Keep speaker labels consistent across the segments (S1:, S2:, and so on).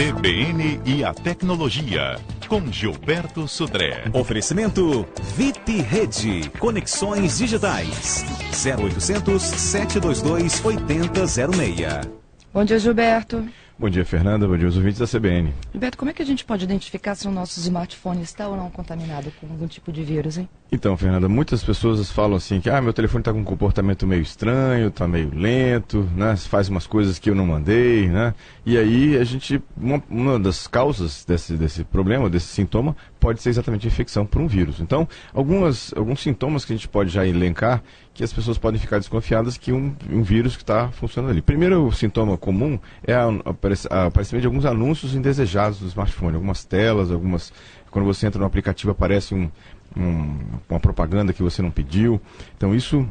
S1: CBN e a tecnologia, com Gilberto Sudré.
S2: Oferecimento VIP Rede, conexões digitais, 0800 722 8006.
S3: Bom dia, Gilberto.
S4: Bom dia, Fernanda. Bom dia aos ouvintes da CBN.
S3: Gilberto, como é que a gente pode identificar se o nosso smartphone está ou não contaminado com algum tipo de vírus, hein?
S4: Então, Fernanda, muitas pessoas falam assim que meu telefone está com um comportamento meio estranho, está meio lento, né? Faz umas coisas que eu não mandei, né? E aí uma das causas desse problema, desse sintoma, pode ser exatamente a infecção por um vírus. Então, alguns sintomas que a gente pode já elencar que as pessoas podem ficar desconfiadas que um vírus que está funcionando ali. Primeiro, o sintoma comum é o aparecimento de alguns anúncios indesejados do smartphone, algumas telas, quando você entra no aplicativo aparece uma propaganda que você não pediu. Então isso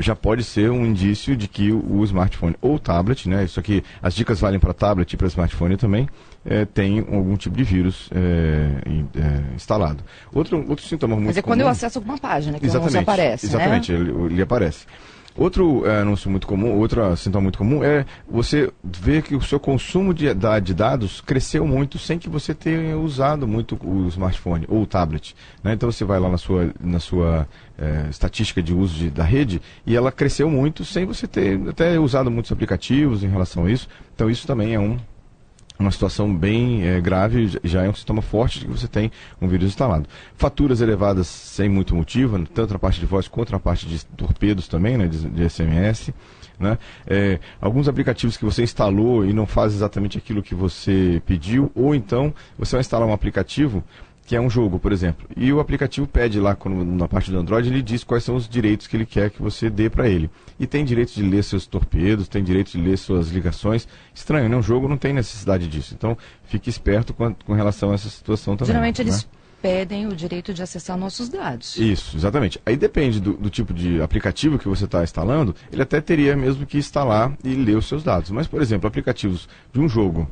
S4: já pode ser um indício de que o smartphone ou tablet, né? Isso aqui, as dicas valem para tablet e para smartphone também, tem algum tipo de vírus instalado. Outro sintoma muito comum...
S3: Mas é quando eu acesso alguma página que
S4: exatamente,
S3: o anúncio aparece,
S4: exatamente,
S3: né?
S4: ele aparece. Outro anúncio muito comum, outro sintoma muito comum é você ver que o seu consumo de dados cresceu muito sem que você tenha usado muito o smartphone ou o tablet, né? Então você vai lá na sua estatística de uso da rede e ela cresceu muito sem você ter até usado muitos aplicativos em relação a isso. Então isso também é uma situação bem grave, já é um sintoma forte de que você tem um vírus instalado. Faturas elevadas sem muito motivo, tanto na parte de voz quanto na parte de torpedos também, né, de SMS. Né? Alguns aplicativos que você instalou e não faz exatamente aquilo que você pediu, ou então você vai instalar um aplicativo que é um jogo, por exemplo, e o aplicativo pede lá, na parte do Android, ele diz quais são os direitos que ele quer que você dê para ele. E tem direito de ler seus torpedos, tem direito de ler suas ligações. Estranho, né? Um jogo não tem necessidade disso. Então, fique esperto com relação a essa situação também.
S3: Geralmente
S4: né?
S3: eles pedem o direito de acessar nossos dados.
S4: Isso, exatamente. Aí depende do tipo de aplicativo que você está instalando, ele até teria mesmo que instalar e ler os seus dados. Mas, por exemplo, aplicativos de um jogo,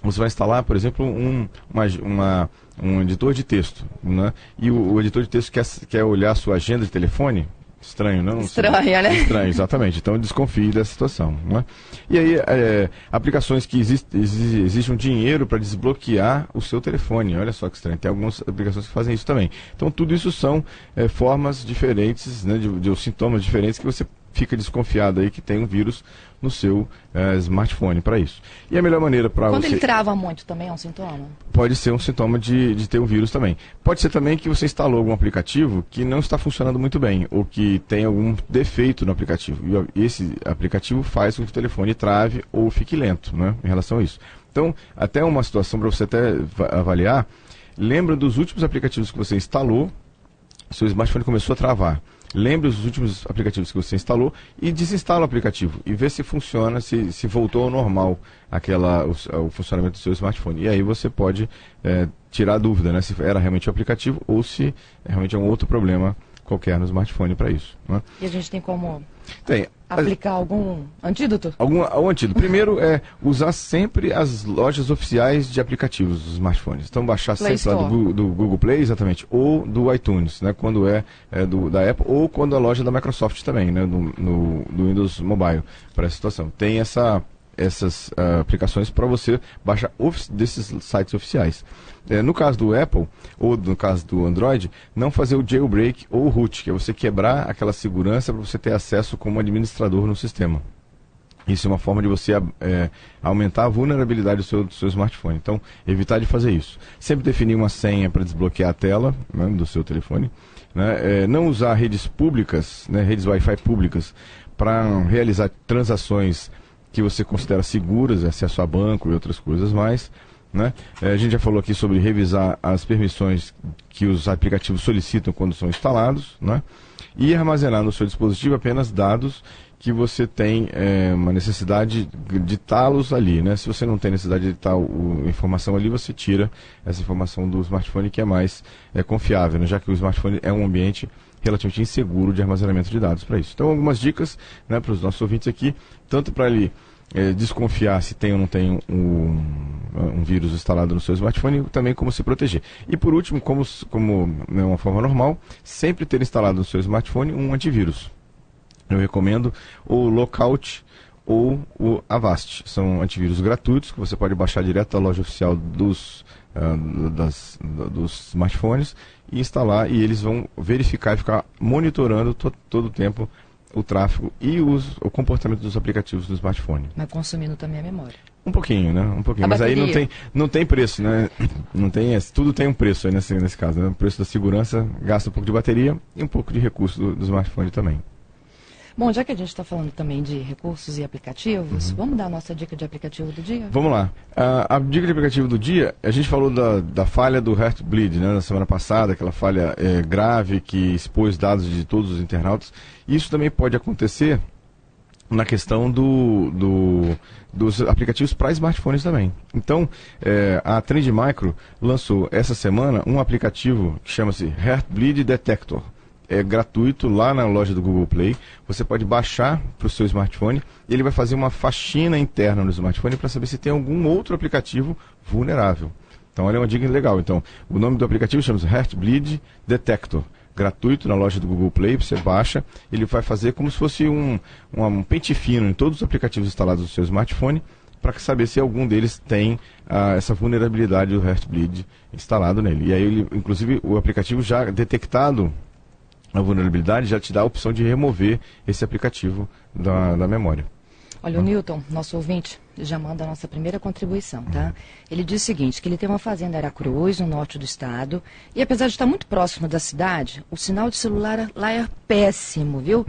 S4: você vai instalar, por exemplo, um editor de texto, né? E o editor de texto quer olhar a sua agenda de telefone. Estranho, não?
S3: Estranho, né?
S4: Estranho, exatamente. Então desconfie dessa situação, né? E aí, aplicações que exigem dinheiro para desbloquear o seu telefone. Olha só que estranho. Tem algumas aplicações que fazem isso também. Então tudo isso são formas diferentes, né, de sintomas diferentes que você fica desconfiado aí que tem um vírus no seu smartphone para isso. E a melhor maneira para você...
S3: Quando ele trava muito também é um sintoma?
S4: Pode ser um sintoma de ter um vírus também. Pode ser também que você instalou algum aplicativo que não está funcionando muito bem, ou que tem algum defeito no aplicativo. E esse aplicativo faz com que o telefone trave ou fique lento, né, em relação a isso. Então, até uma situação para você até avaliar, lembra dos últimos aplicativos que você instalou, seu smartphone começou a travar. Lembre os últimos aplicativos que você instalou e desinstala o aplicativo e vê se funciona, se voltou ao normal o funcionamento do seu smartphone. E aí você pode tirar a dúvida, né, se era realmente o aplicativo ou se realmente é um outro problema qualquer no smartphone para isso. Né?
S3: E a gente tem como aplicar algum antídoto?
S4: O antídoto. Primeiro é usar sempre as lojas oficiais de aplicativos dos smartphones. Então baixar
S3: Play
S4: sempre lá do Google Play, exatamente, ou do iTunes, né, quando da Apple, ou quando a loja da Microsoft também, né, do Windows Mobile, para essa situação. Tem essas aplicações para você baixar desses sites oficiais. No caso do Apple, ou no caso do Android, não fazer o jailbreak ou o root, que é você quebrar aquela segurança para você ter acesso como administrador no sistema. Isso é uma forma de você aumentar a vulnerabilidade do seu smartphone. Então, evitar de fazer isso. Sempre definir uma senha para desbloquear a tela, né, do seu telefone. Né? Não usar redes públicas, né, redes Wi-Fi públicas, para realizar transações que você considera seguras, acesso a banco e outras coisas mais. Né? A gente já falou aqui sobre revisar as permissões que os aplicativos solicitam quando são instalados, né? E armazenar no seu dispositivo apenas dados que você tem uma necessidade de tá-los ali, né? Se você não tem necessidade de tal informação ali, você tira essa informação do smartphone, que é mais confiável, né? Já que o smartphone é um ambiente relativamente inseguro de armazenamento de dados para isso. Então, algumas dicas, né, para os nossos ouvintes aqui, tanto para ele desconfiar se tem ou não tem um vírus instalado no seu smartphone, também como se proteger. E por último, como né, uma forma normal, sempre ter instalado no seu smartphone um antivírus. Eu recomendo ou o Lookout ou o Avast. São antivírus gratuitos que você pode baixar direto da loja oficial dos smartphones e instalar, e eles vão verificar e ficar monitorando todo o tempo o tráfego e o comportamento dos aplicativos do smartphone.
S3: Mas consumindo também a memória.
S4: Um pouquinho, né? Um pouquinho. Mas
S3: bateria.
S4: aí não tem preço, né? Não tem, tudo tem um preço aí nesse caso, né? O preço da segurança gasta um pouco de bateria e um pouco de recurso do smartphone também.
S3: Bom, já que a gente está falando também de recursos e aplicativos, vamos dar a nossa dica de aplicativo do dia?
S4: Vamos lá. A dica de aplicativo do dia, a gente falou da falha do Heartbleed, né, na semana passada, aquela falha grave que expôs dados de todos os internautas. Isso também pode acontecer na questão dos aplicativos para smartphones também. Então, a Trend Micro lançou essa semana um aplicativo que chama-se Heartbleed Detector. É gratuito lá na loja do Google Play. Você pode baixar para o seu smartphone e ele vai fazer uma faxina interna no smartphone para saber se tem algum outro aplicativo vulnerável. Então, olha, é uma dica legal. Então, o nome do aplicativo chama-se Heartbleed Detector. Gratuito na loja do Google Play, você baixa. Ele vai fazer como se fosse um pente fino em todos os aplicativos instalados no seu smartphone para saber se algum deles tem essa vulnerabilidade do Heartbleed instalado nele. E aí, inclusive, o aplicativo já detectado a vulnerabilidade já te dá a opção de remover esse aplicativo da memória.
S3: Olha, o Newton, nosso ouvinte, já manda a nossa primeira contribuição, tá? Ele diz o seguinte, que ele tem uma fazenda em Aracruz, no norte do estado, e apesar de estar muito próximo da cidade, o sinal de celular lá é péssimo, viu?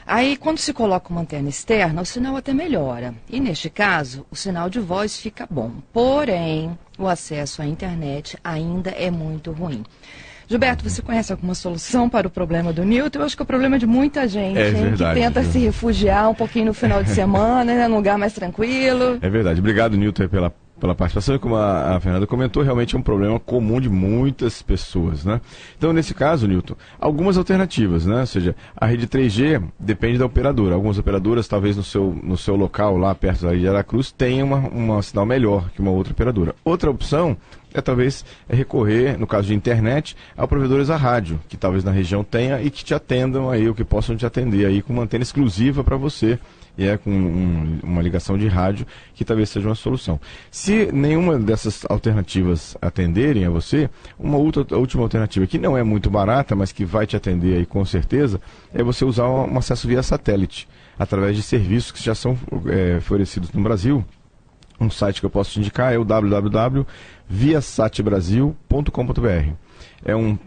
S3: Aí, quando se coloca uma antena externa, o sinal até melhora. E, neste caso, o sinal de voz fica bom. Porém, o acesso à internet ainda é muito ruim. Gilberto, você conhece alguma solução para o problema do Newton? Eu acho que é o problema de muita gente,
S4: verdade,
S3: que tenta se refugiar um pouquinho no final de semana, né, num lugar mais tranquilo.
S4: É verdade. Obrigado, Newton, pela participação. E como a Fernanda comentou, realmente é um problema comum de muitas pessoas, né? Então, nesse caso, Newton, algumas alternativas, né? Ou seja, a rede 3G depende da operadora. Algumas operadoras, talvez no seu local, lá perto da rede de Aracruz, tenham uma sinal melhor que uma outra operadora. Outra opção talvez recorrer, no caso de internet, a provedores a rádio, que talvez na região tenha e que te atendam aí, ou que possam te atender aí com uma antena exclusiva para você, e com uma ligação de rádio, que talvez seja uma solução. Se nenhuma dessas alternativas atenderem a você, uma última alternativa, que não é muito barata, mas que vai te atender aí com certeza, é você usar um acesso via satélite, através de serviços que já são oferecidos no Brasil. Um site que eu posso te indicar é o www.viasatbrasil.com.br. É um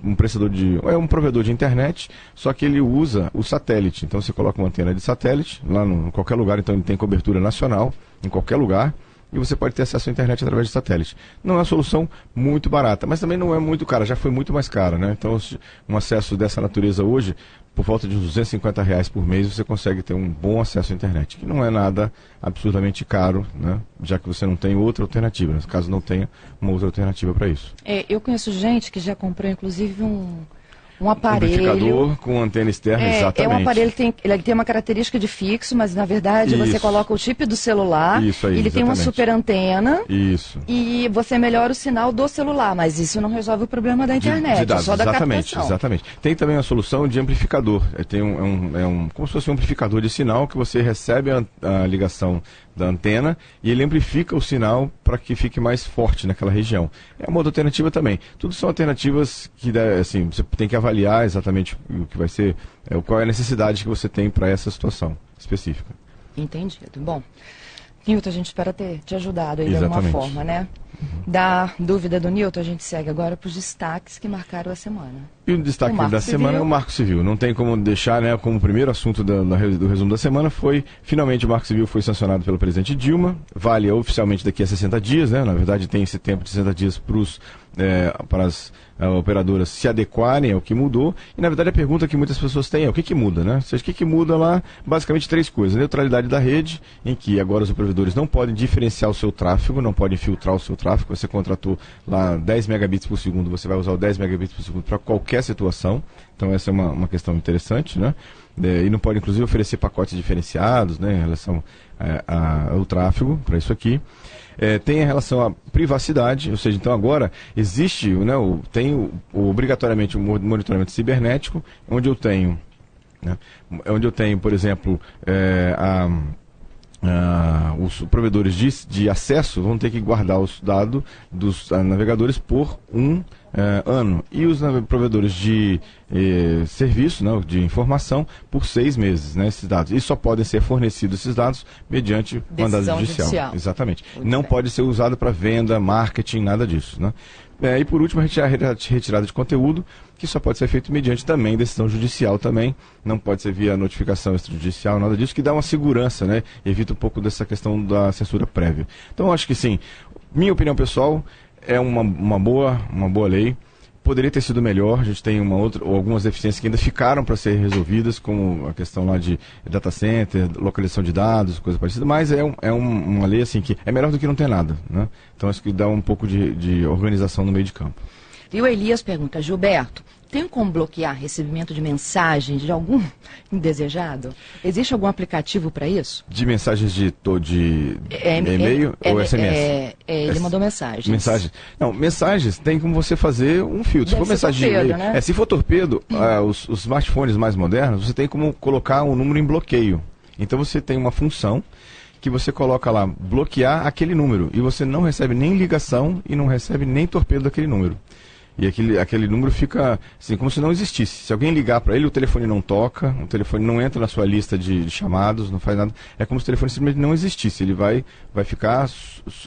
S4: provedor de internet, só que ele usa o satélite. Então você coloca uma antena de satélite lá em qualquer lugar, então ele tem cobertura nacional em qualquer lugar, e você pode ter acesso à internet através de satélite. Não é uma solução muito barata, mas também não é muito cara, já foi muito mais cara, né? Então um acesso dessa natureza hoje, por volta de uns R$250 por mês, você consegue ter um bom acesso à internet, que não é nada absurdamente caro, né? Já que você não tem outra alternativa, caso não tenha uma outra alternativa para isso.
S3: Eu conheço gente que já comprou, inclusive, um aparelho.
S4: Amplificador com antena externa, exatamente.
S3: É um aparelho que ele tem uma característica de fixo, mas na verdade você coloca o chip do celular,
S4: isso aí,
S3: ele
S4: exatamente.
S3: tem uma super antena,
S4: isso.
S3: E você melhora o sinal do celular, mas isso não resolve o problema da internet,
S4: de dados,
S3: só da
S4: exatamente,
S3: captação.
S4: Exatamente. Tem também a solução de amplificador. Tem como se fosse um amplificador de sinal que você recebe a ligação da antena e ele amplifica o sinal para que fique mais forte naquela região. É uma outra alternativa também. Tudo são alternativas que assim, você tem que avaliar exatamente o que vai ser, qual é a necessidade que você tem para essa situação específica.
S3: Entendido. Bom, Newton, a gente espera ter te ajudado aí de alguma
S4: Exatamente.
S3: forma, né? Da dúvida do Newton, a gente segue agora para os destaques que marcaram a semana.
S4: E o destaque da semana é o Marco Civil. Não tem como deixar, né, como primeiro assunto do resumo da semana foi, finalmente o Marco Civil foi sancionado pelo presidente Dilma, vale oficialmente daqui a 60 dias, né? Na verdade tem esse tempo de 60 dias para as operadoras se adequarem ao que mudou. E na verdade a pergunta que muitas pessoas têm é o que muda, né? Ou seja, o que muda lá? Basicamente três coisas. Neutralidade da rede, em que agora os provedores não podem diferenciar o seu tráfego, não podem filtrar o seu tráfego. Você contratou lá 10 megabits por segundo, você vai usar o 10 megabits por segundo para qualquer situação. Então essa é uma questão interessante, né? E não pode inclusive oferecer pacotes diferenciados, né, em relação ao tráfego para isso aqui. Tem a relação à privacidade, ou seja, então agora existe, né, obrigatoriamente um monitoramento cibernético, onde eu tenho, por exemplo, os provedores de acesso vão ter que guardar os dados dos navegadores por um ano. E os provedores de serviço, né, de informação, por 6 meses, né, esses dados. E só podem ser fornecidos esses dados mediante mandado judicial. Exatamente.
S3: Muito
S4: Não
S3: bem.
S4: pode ser usado para venda, marketing, nada disso, né? E por último, a retirada de conteúdo, que só pode ser feito mediante também decisão judicial também, não pode ser via notificação extrajudicial, nada disso, que dá uma segurança, né? Evita um pouco dessa questão da censura prévia. Então, eu acho que sim, minha opinião pessoal, é uma boa lei. Poderia ter sido melhor, a gente tem algumas deficiências que ainda ficaram para ser resolvidas, como a questão lá de data center, localização de dados, coisa parecida, mas uma lei assim que é melhor do que não ter nada, né? Então acho que dá um pouco de organização no meio de campo.
S3: E o Elias pergunta, Gilberto, tem como bloquear recebimento de mensagens de algum indesejado? Existe algum aplicativo para isso?
S4: De mensagens de e-mail ou SMS?
S3: Ele mandou mensagens.
S4: Mensagens. Não, mensagens tem como você fazer um filtro. Se for mensagem de e-mail,
S3: né?
S4: Se for torpedo, os smartphones mais modernos, você tem como colocar um número em bloqueio. Então você tem uma função que você coloca lá, bloquear aquele número, e você não recebe nem ligação e não recebe nem torpedo daquele número. E aquele número fica assim, como se não existisse. Se alguém ligar para ele, o telefone não toca, o telefone não entra na sua lista de chamados, não faz nada. É como se o telefone simplesmente não existisse. Ele vai ficar,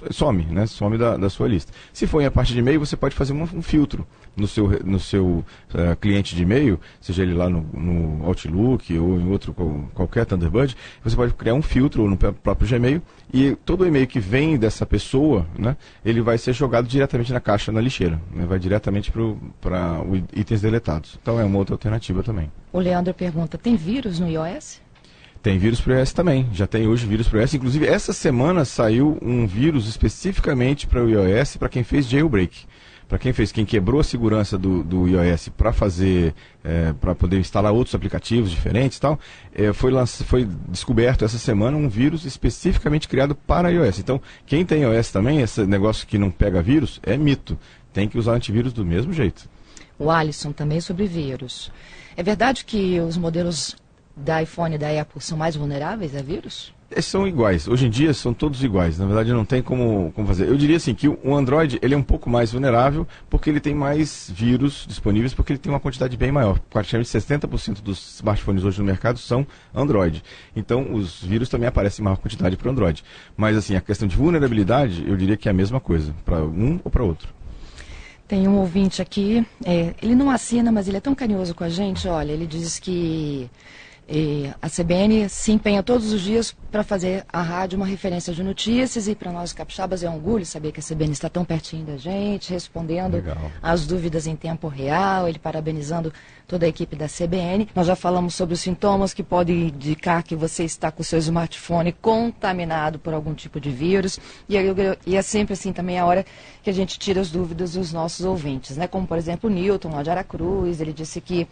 S4: some, né? Some da sua lista. Se for em a parte de e-mail, você pode fazer um filtro no seu cliente de e-mail, seja ele lá no Outlook ou em outro, qualquer Thunderbird. Você pode criar um filtro ou no próprio Gmail, e todo o e-mail que vem dessa pessoa, né, ele vai ser jogado diretamente na caixa, na lixeira, né, vai diretamente para itens deletados. Então é uma outra alternativa também.
S3: O Leandro pergunta, tem vírus no iOS?
S4: Tem vírus para o iOS também, já tem hoje vírus para o iOS. Inclusive, essa semana saiu um vírus especificamente para o iOS, para quem fez jailbreak. Para quem quebrou a segurança do iOS para poder instalar outros aplicativos diferentes e tal, foi descoberto essa semana um vírus especificamente criado para iOS. Então, quem tem iOS também, esse negócio que não pega vírus, é mito. Tem que usar antivírus do mesmo jeito.
S3: O Alisson também sobre vírus. É verdade que os modelos da iPhone e da Apple são mais vulneráveis a vírus?
S4: São iguais. Hoje em dia são todos iguais. Na verdade não tem como fazer. Eu diria assim que o Android ele é um pouco mais vulnerável porque ele tem mais vírus disponíveis, porque ele tem uma quantidade bem maior. Praticamente 60% dos smartphones hoje no mercado são Android. Então os vírus também aparecem em maior quantidade para o Android. Mas assim, a questão de vulnerabilidade eu diria que é a mesma coisa, para um ou para outro.
S3: Tem um ouvinte aqui, ele não assina, mas ele é tão carinhoso com a gente, olha, ele diz que a CBN se empenha todos os dias para fazer a rádio uma referência de notícias, e para nós capixabas é um orgulho saber que a CBN está tão pertinho da gente, respondendo às dúvidas em tempo real, ele parabenizando toda a equipe da CBN. Nós já falamos sobre os sintomas que podem indicar que você está com o seu smartphone contaminado por algum tipo de vírus, e é sempre assim também a hora que a gente tira as dúvidas dos nossos ouvintes, né? Como por exemplo o Newton, lá de Aracruz, ele disse que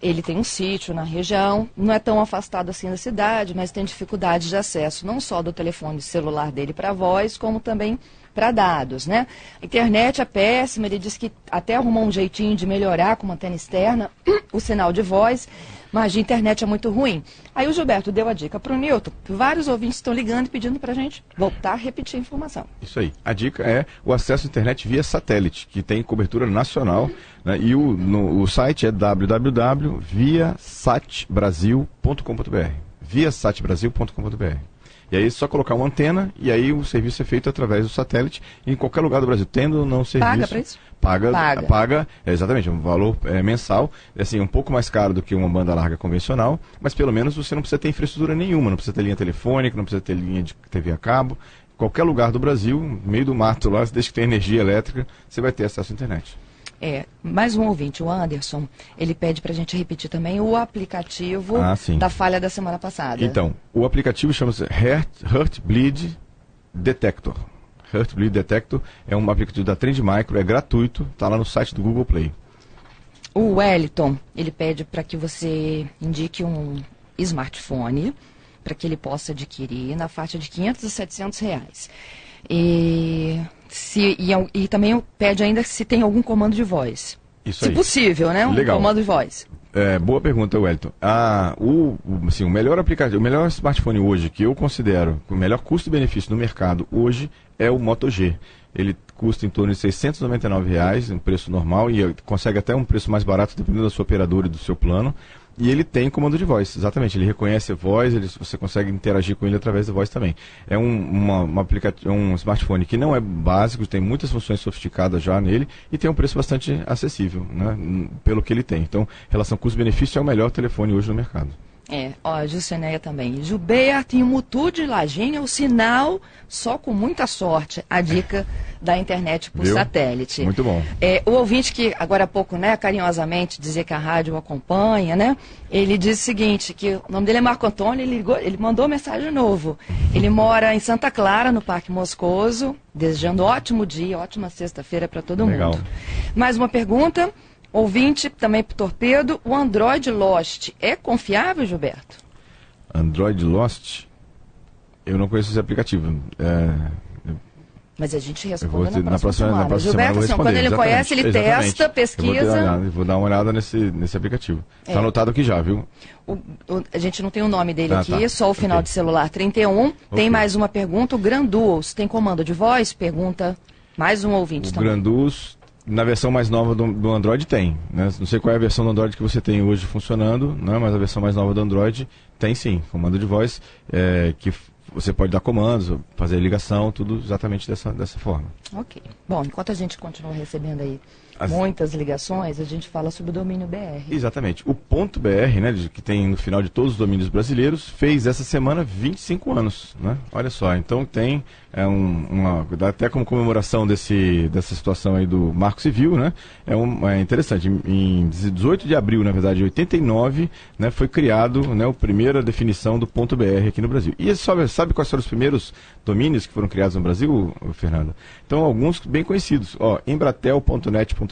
S3: ele tem um sítio na região, não é tão afastado assim da cidade, mas tem dificuldade de acesso, não só do telefone celular dele para voz, como também para dados, né? A internet é péssima, ele disse que até arrumou um jeitinho de melhorar com uma antena externa o sinal de voz, mas de internet é muito ruim. Aí o Gilberto deu a dica para o Newton, vários ouvintes estão ligando e pedindo para a gente voltar a repetir a informação.
S4: Isso aí. A dica é o acesso à internet via satélite, que tem cobertura nacional, né? E o site é www.viasatbrasil.com.br viasatbrasil.com.br. E aí é só colocar uma antena e aí o serviço é feito através do satélite em qualquer lugar do Brasil, tendo ou não serviço.
S3: Paga para isso?
S4: Paga, exatamente, um valor mensal, assim, um pouco mais caro do que uma banda larga convencional, mas pelo menos você não precisa ter infraestrutura nenhuma, não precisa ter linha telefônica, não precisa ter linha de TV a cabo. Qualquer lugar do Brasil, no meio do mato lá, desde que tenha energia elétrica, você vai ter acesso à internet.
S3: Mais um ouvinte, o Anderson, ele pede para a gente repetir também o aplicativo da falha da semana passada.
S4: Então, o aplicativo chama-se Heartbleed Detector. Heartbleed Detector é um aplicativo da Trend Micro, é gratuito, está lá no site do Google Play.
S3: O Wellington, ele pede para que você indique um smartphone para que ele possa adquirir na faixa de R$500 a R$700. E também pede ainda se tem algum comando de voz.
S4: Isso
S3: Se
S4: aí.
S3: possível, né? Um
S4: Legal.
S3: comando de voz.
S4: Boa pergunta, Wellington. O melhor aplicativo, o melhor smartphone hoje que eu considero com o melhor custo-benefício no mercado hoje é o Moto G. Ele custa em torno de R$ 699, um preço normal, e consegue até um preço mais barato dependendo da sua operadora e do seu plano. E ele tem comando de voz, exatamente. Ele reconhece a voz, você consegue interagir com ele através da voz também. É um smartphone que não é básico, tem muitas funções sofisticadas já nele e tem um preço bastante acessível, né, pelo que ele tem. Então, em relação ao custo-benefício, é o melhor telefone hoje no mercado.
S3: A Juceneia também. Gilberto, em Mutu de Lajinha, o sinal só com muita sorte. A dica da internet por satélite.
S4: Muito bom.
S3: O ouvinte que agora há pouco, né, carinhosamente dizia que a rádio o acompanha, né? Ele disse o seguinte, que o nome dele é Marco Antônio, ele mandou mensagem novo. Ele mora em Santa Clara, no Parque Moscoso, desejando ótimo dia, ótima sexta-feira para todo
S4: Legal.
S3: mundo. Mais uma pergunta. Ouvinte, também para o Torpedo, o Android Lost é confiável, Gilberto?
S4: Android Lost? Eu não conheço esse aplicativo.
S3: Mas a gente responde
S4: na próxima
S3: semana.
S4: semana
S3: Gilberto,
S4: eu vou
S3: assim, quando ele
S4: responder,
S3: conhece, ele
S4: exatamente.
S3: testa, pesquisa.
S4: Vou dar uma olhada nesse aplicativo. Está anotado aqui já, viu?
S3: A gente não tem o nome dele aqui,
S4: tá.
S3: só o final de celular 31. Tem mais uma pergunta, o Granduos tem comando de voz? Pergunta mais um ouvinte também.
S4: O Granduos, na versão mais nova do Android tem, né? Não sei qual é a versão do Android que você tem hoje funcionando, né? Mas a versão mais nova do Android tem sim, comando de voz, que você pode dar comandos, fazer ligação, tudo exatamente dessa forma.
S3: Ok. Bom, enquanto a gente continua recebendo aí muitas ligações, a gente fala sobre o domínio BR.
S4: Exatamente. O ponto .br, né, que tem no final de todos os domínios brasileiros, fez essa semana 25 anos, né? Olha só, então tem dá até como comemoração dessa situação aí do Marco Civil, né? É interessante. Em 18 de abril, na verdade, de 89, né, foi criado, né, a primeira definição do ponto .br aqui no Brasil. E sabe quais foram os primeiros domínios que foram criados no Brasil, Fernanda? Então, alguns bem conhecidos. Embratel.net.br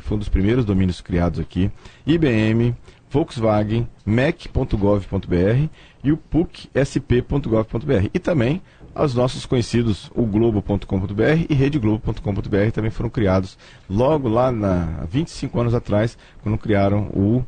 S4: foi um dos primeiros domínios criados aqui. IBM, Volkswagen, Mac.gov.br e o PUC-SP.gov.br. E também os nossos conhecidos, o Globo.com.br e RedeGlobo.com.br também foram criados logo lá há 25 anos atrás, quando criaram o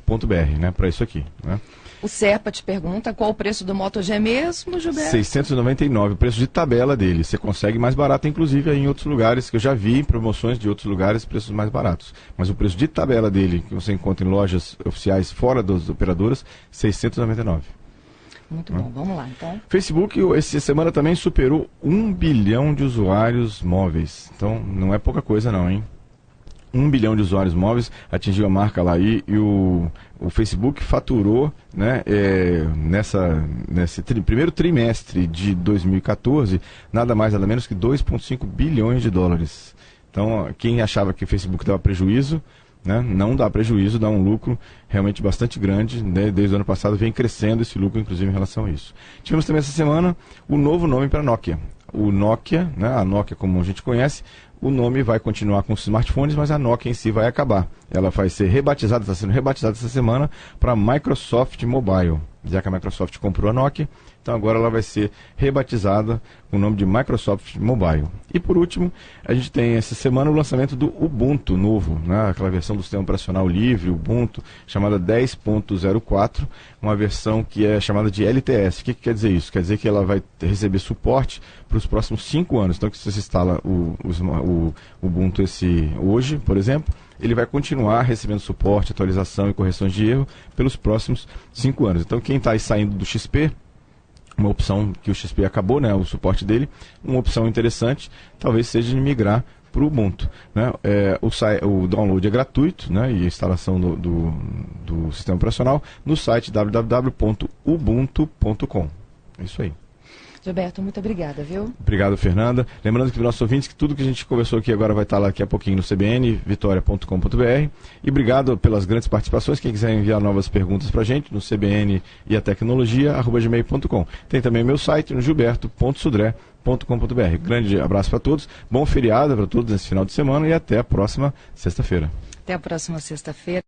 S4: ponto .br, né, para isso aqui, né?
S3: O Serpa te pergunta qual o preço do Moto G mesmo, Gilberto?
S4: 699, o preço de tabela dele. Você consegue mais barato, inclusive, aí em outros lugares, que eu já vi em promoções de outros lugares, preços mais baratos. Mas o preço de tabela dele, que você encontra em lojas oficiais fora das operadoras, 699.
S3: Muito bom, vamos lá, então.
S4: Facebook, essa semana também superou 1 bilhão de usuários móveis. Então, não é pouca coisa não, hein? 1 bilhão de usuários móveis, atingiu a marca lá aí, e o Facebook faturou, né, nesse primeiro trimestre de 2014, nada mais nada menos que 2,5 bilhões de dólares. Então, quem achava que o Facebook dava prejuízo, né, não dá prejuízo, dá um lucro realmente bastante grande, né, desde o ano passado vem crescendo esse lucro, inclusive, em relação a isso. Tivemos também essa semana o novo nome para a Nokia. O Nokia, né, a Nokia como a gente conhece, o nome vai continuar com os smartphones, mas a Nokia em si vai acabar. Ela vai ser rebatizada, está sendo rebatizada essa semana para Microsoft Mobile. Já que a Microsoft comprou a Nokia, então agora ela vai ser rebatizada com o nome de Microsoft Mobile. E por último, a gente tem essa semana o lançamento do Ubuntu novo, né? Aquela versão do sistema operacional livre, Ubuntu, chamada 10.04, uma versão que é chamada de LTS. O que quer dizer isso? Quer dizer que ela vai receber suporte para os próximos 5 anos. Então, se você instala o Ubuntu hoje, por exemplo, ele vai continuar recebendo suporte, atualização e correções de erro pelos próximos 5 anos. Então, quem está aí saindo do XP, uma opção que o XP acabou, né, o suporte dele, uma opção interessante, talvez seja de migrar para o Ubuntu, né? O download é gratuito, né, e a instalação do sistema operacional no site www.ubuntu.com. É isso aí.
S3: Gilberto, muito obrigada, viu?
S4: Obrigado, Fernanda. Lembrando que para os nossos ouvintes que tudo que a gente conversou aqui agora vai estar lá daqui a pouquinho no cbnvitoria.com.br. E obrigado pelas grandes participações. Quem quiser enviar novas perguntas para a gente, no cbn e a tecnologia@gmail.com. Tem também meu site no gilberto.sudré.com.br. Grande abraço para todos, bom feriado para todos nesse final de semana e até a próxima sexta-feira.
S3: Até a próxima sexta-feira.